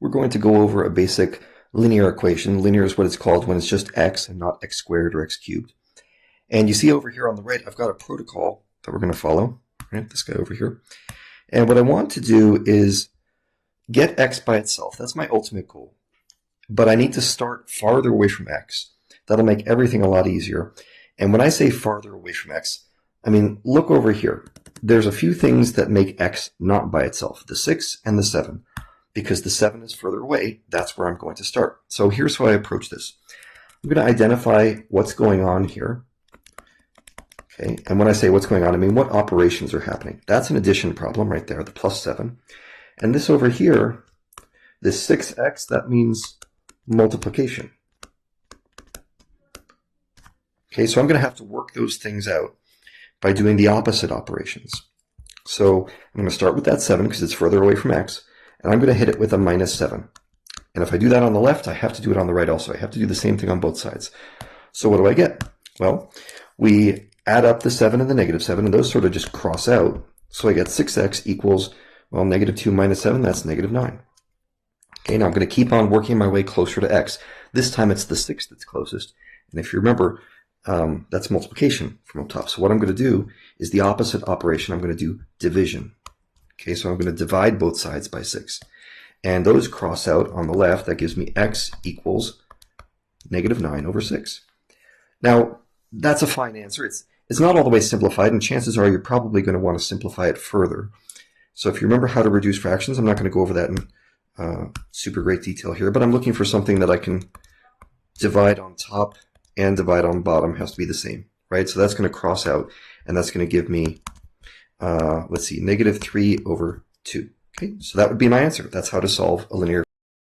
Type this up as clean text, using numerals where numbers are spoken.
we're going to go over a basic linear equation. Linear is what it's called when it's just x and not x squared or x cubed. And you see over here on the right, I've got a protocol that we're going to follow, right? This guy over here. And what I want to do is get x by itself. That's my ultimate goal. But I need to start farther away from x. That'll make everything a lot easier. And when I say farther away from x, I mean, look over here. There's a few things that make x not by itself, the 6 and the 7. Because the 7 is further away, that's where I'm going to start. So here's how I approach this. I'm going to identify what's going on here. Okay, and when I say what's going on, I mean what operations are happening. That's an addition problem right there, the plus 7. And this over here, this 6x, that means multiplication. Okay, so I'm going to have to work those things out by doing the opposite operations. So I'm going to start with that 7 because it's further away from x, and I'm going to hit it with a minus 7. And if I do that on the left, I have to do it on the right also. I have to do the same thing on both sides. So what do I get? Well, we add up the 7 and the negative 7, and those sort of just cross out. So I get 6x equals, well, negative 2 minus 7, that's negative 9. Okay, now I'm going to keep on working my way closer to x. This time it's the 6 that's closest. And if you remember, that's multiplication from up top. So what I'm going to do is the opposite operation. I'm going to do division. Okay, so I'm going to divide both sides by 6. And those cross out on the left. That gives me x equals negative 9 over 6. Now, that's a fine answer. It's not all the way simplified, and chances are you're probably going to want to simplify it further. So if you remember how to reduce fractions, I'm not going to go over that in super great detail here, but I'm looking for something that I can divide on top and divide on bottom. It has to be the same, right? So that's going to cross out, and that's going to give me, let's see, negative 3 over 2. Okay, so that would be my answer. That's how to solve a linear